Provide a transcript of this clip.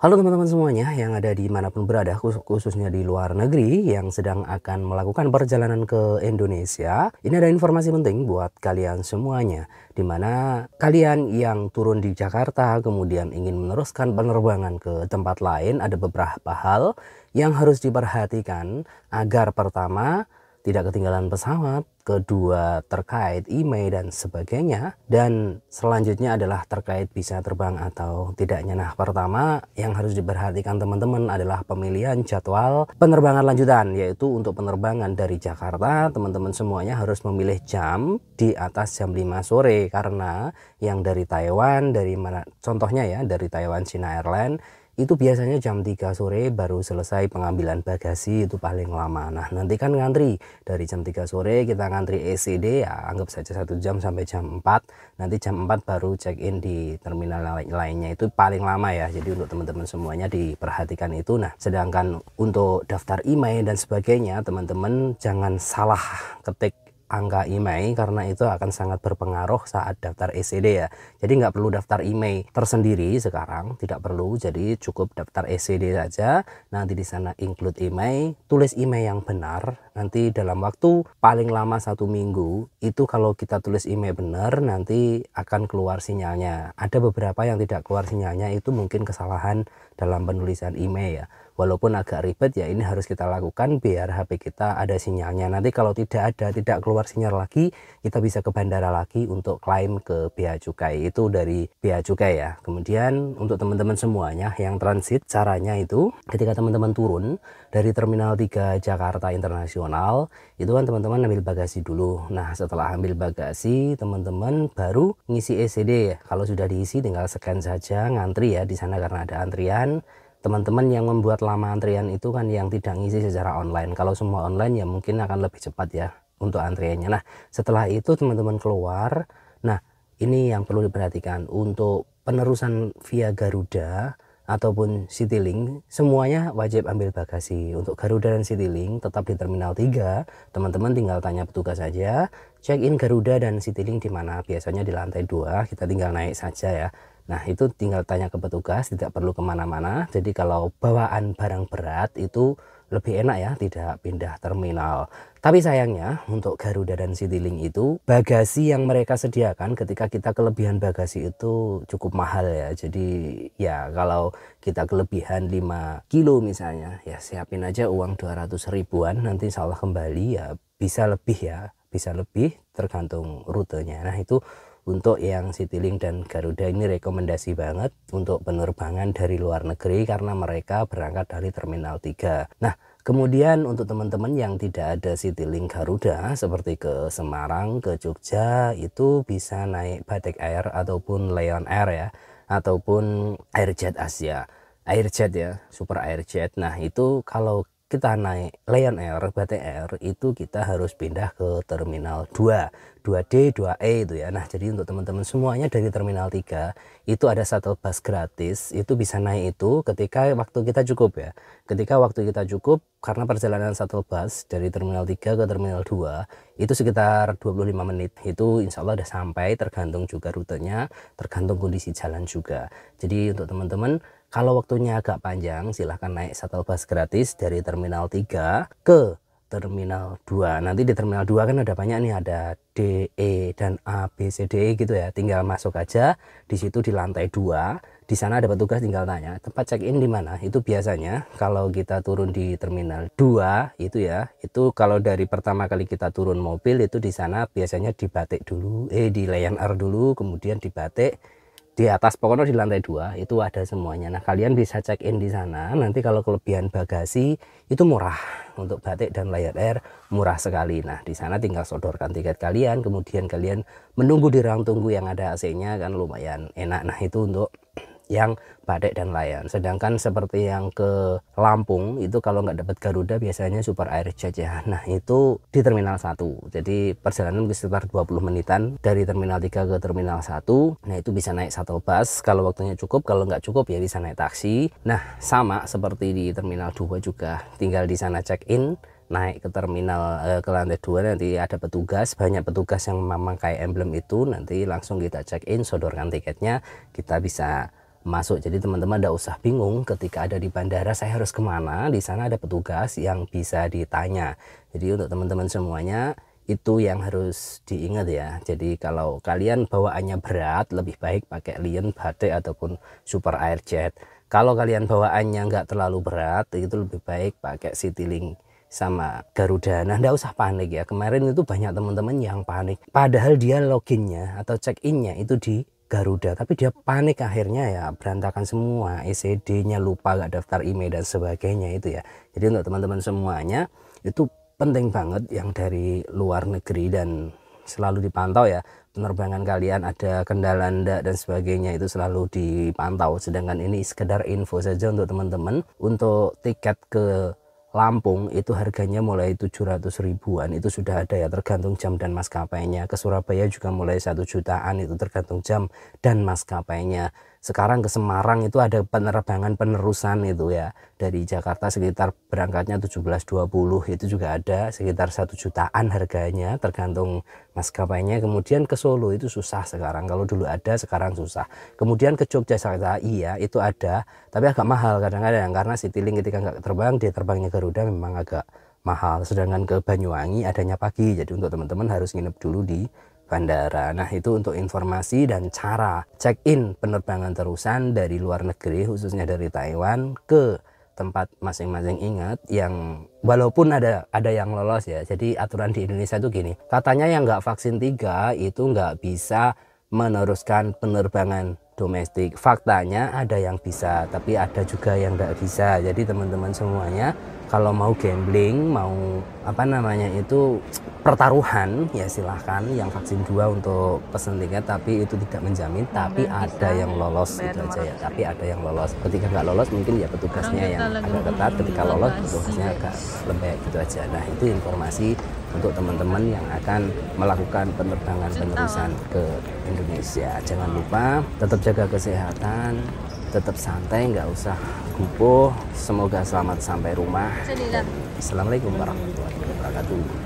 Halo teman-teman semuanya yang ada di manapun berada, khususnya di luar negeri yang sedang akan melakukan perjalanan ke Indonesia. Ini ada informasi penting buat kalian semuanya, dimana kalian yang turun di Jakarta kemudian ingin meneruskan penerbangan ke tempat lain, ada beberapa hal yang harus diperhatikan agar pertama tidak ketinggalan pesawat, kedua terkait email dan sebagainya, dan selanjutnya adalah terkait bisa terbang atau tidaknya. Nah, pertama yang harus diperhatikan teman-teman adalah pemilihan jadwal penerbangan lanjutan, yaitu untuk penerbangan dari Jakarta, teman-teman semuanya harus memilih jam di atas jam 5 sore, karena yang dari Taiwan, dari mana contohnya ya, dari Taiwan China Airlines itu biasanya jam 3 sore baru selesai pengambilan bagasi, itu paling lama. Nah, nanti kan ngantri dari jam 3 sore kita ngantri ECD ya, anggap saja 1 jam sampai jam 4. Nanti jam 4 baru check in di terminal lainnya, itu paling lama ya. Jadi untuk teman-teman semuanya diperhatikan itu. Nah, sedangkan untuk daftar email dan sebagainya, teman-teman jangan salah ketik angka email karena itu akan sangat berpengaruh saat daftar ECD ya. Jadi nggak perlu daftar email tersendiri sekarang, tidak perlu. Jadi cukup daftar ECD saja. Nanti di sana include email, tulis email yang benar. Nanti dalam waktu paling lama 1 minggu itu kalau kita tulis email benar nanti akan keluar sinyalnya. Ada beberapa yang tidak keluar sinyalnya, itu mungkin kesalahan dalam penulisan email ya. Walaupun agak ribet ya, ini harus kita lakukan biar HP kita ada sinyalnya. Nanti kalau tidak ada, tidak keluar sinyal lagi, kita bisa ke bandara lagi untuk klaim ke Bea Cukai. Itu dari Bea Cukai ya. Kemudian untuk teman-teman semuanya yang transit, caranya itu ketika teman-teman turun dari Terminal 3 Jakarta Internasional, itu kan teman-teman ambil bagasi dulu. Nah, setelah ambil bagasi, teman-teman baru ngisi ECD ya. Kalau sudah diisi tinggal scan saja, ngantri ya di sana karena ada antrian. Teman-teman yang membuat lama antrian itu kan yang tidak ngisi secara online. Kalau semua online ya mungkin akan lebih cepat ya untuk antriannya. Nah, setelah itu teman-teman keluar. Nah, ini yang perlu diperhatikan untuk penerusan via Garuda ataupun Citylink, semuanya wajib ambil bagasi. Untuk Garuda dan Citylink tetap di Terminal 3. Teman-teman tinggal tanya petugas saja, check in Garuda dan Citylink di mana? Biasanya di lantai 2, kita tinggal naik saja ya. Nah, itu tinggal tanya ke petugas, tidak perlu kemana-mana. Jadi kalau bawaan barang berat itu lebih enak ya, tidak pindah terminal. Tapi sayangnya untuk Garuda dan Citylink itu bagasi yang mereka sediakan ketika kita kelebihan bagasi itu cukup mahal ya. Jadi ya kalau kita kelebihan 5 kilo misalnya, ya siapin aja uang 200 ribuan, nanti insya Allah kembali ya bisa lebih ya, bisa lebih tergantung rutenya. Nah, itu untuk yang Citylink dan Garuda ini rekomendasi banget untuk penerbangan dari luar negeri karena mereka berangkat dari Terminal 3. Nah, kemudian untuk teman-teman yang tidak ada Citylink Garuda seperti ke Semarang, ke Jogja, itu bisa naik Batik Air ataupun Lion Air ya, ataupun Airjet Asia. Airjet ya, Super Airjet. Nah, itu kalau kita naik Lion Air, Batik Air, itu kita harus pindah ke Terminal 2, 2D, 2E itu ya. Nah, jadi untuk teman-teman semuanya dari Terminal 3 itu ada shuttle bus gratis, itu bisa naik itu ketika waktu kita cukup ya. Ketika waktu kita cukup, karena perjalanan shuttle bus dari Terminal 3 ke Terminal 2 itu sekitar 25 menit. Itu insya Allah udah sampai, tergantung juga rutenya, tergantung kondisi jalan juga. Jadi untuk teman-teman kalau waktunya agak panjang, silahkan naik shuttle bus gratis dari Terminal 3 ke Terminal 2. Nanti di Terminal 2 kan ada banyak nih, ada D, E, dan A, B, C, D, E gitu ya. Tinggal masuk aja, di situ di lantai 2. Di sana ada petugas, tinggal tanya, tempat check-in di mana? Itu biasanya kalau kita turun di Terminal 2 itu ya, itu kalau dari pertama kali kita turun mobil itu di sana biasanya di Batik dulu, di Lion Air dulu, kemudian di Batik. Di atas pokoknya di lantai 2 itu ada semuanya. Nah, kalian bisa check in di sana. Nanti kalau kelebihan bagasi itu murah. Untuk Batik dan Lion Air murah sekali. Nah, di sana tinggal sodorkan tiket kalian, kemudian kalian menunggu di ruang tunggu yang ada AC-nya kan lumayan enak. Nah, itu untuk yang Batik dan Lion. Sedangkan seperti yang ke Lampung itu kalau nggak dapat Garuda biasanya Super Airjet ya. Nah, itu di Terminal 1. Jadi perjalanan sekitar 20 menitan dari Terminal 3 ke Terminal 1. Nah, itu bisa naik shuttle bus kalau waktunya cukup, kalau nggak cukup ya bisa naik taksi. Nah, sama seperti di Terminal 2 juga. Tinggal di sana check in, naik ke terminal ke lantai 2, nanti ada petugas, banyak petugas yang memakai emblem itu, nanti langsung kita check in, sodorkan tiketnya, kita bisa masuk. Jadi teman-teman tidak usah bingung ketika ada di bandara saya harus kemana. Di sana ada petugas yang bisa ditanya. Jadi untuk teman-teman semuanya itu yang harus diingat ya. Jadi kalau kalian bawaannya berat, lebih baik pakai Lion, Batik ataupun Super Airjet. Kalau kalian bawaannya nggak terlalu berat, itu lebih baik pakai Citylink sama Garuda. Nah, nggak usah panik ya. Kemarin itu banyak teman-teman yang panik. Padahal dia loginnya atau check-innya itu di Garuda, tapi dia panik akhirnya ya berantakan semua, ECD-nya lupa, gak daftar email dan sebagainya itu ya. Jadi untuk teman-teman semuanya itu penting banget yang dari luar negeri dan selalu dipantau ya, penerbangan kalian ada kendala ndak dan sebagainya itu selalu dipantau. Sedangkan ini sekedar info saja untuk teman-teman. Untuk tiket ke Lampung itu harganya mulai 700 ribuan, itu sudah ada ya, tergantung jam dan maskapainya. Ke Surabaya juga mulai 1 jutaan, itu tergantung jam dan maskapainya. Sekarang ke Semarang itu ada penerbangan penerusan itu ya, dari Jakarta sekitar berangkatnya 17.20, itu juga ada sekitar 1 jutaan harganya tergantung maskapainya. Kemudian ke Solo itu susah sekarang, kalau dulu ada sekarang susah. Kemudian ke Yogyakarta iya itu ada, tapi agak mahal kadang-kadang karena Citylink ketika nggak terbang, dia terbangnya Garuda memang agak mahal. Sedangkan ke Banyuwangi adanya pagi, jadi untuk teman-teman harus nginep dulu di bandara. Nah, itu untuk informasi dan cara check-in penerbangan terusan dari luar negeri, khususnya dari Taiwan ke tempat masing-masing. Ingat, yang walaupun ada yang lolos ya, jadi aturan di Indonesia itu gini, katanya yang nggak vaksin 3 itu nggak bisa meneruskan penerbangan domestik. Faktanya ada yang bisa, tapi ada juga yang nggak bisa. Jadi teman-teman semuanya kalau mau gambling, mau itu pertaruhan ya silahkan yang vaksin 2 untuk pesen tiket, tapi itu tidak menjamin. Tapi ada yang lolos itu aja ya, tapi ada yang lolos. Ketika nggak lolos mungkin ya petugasnya yang agak ketat, ketika lolos petugasnya agak lembek gitu aja. Nah, itu informasi untuk teman-teman yang akan melakukan penerbangan penerusan ke Indonesia. Jangan lupa tetap jaga kesehatan, tetap santai, nggak usah gugup. Semoga selamat sampai rumah. Assalamualaikum warahmatullahi wabarakatuh.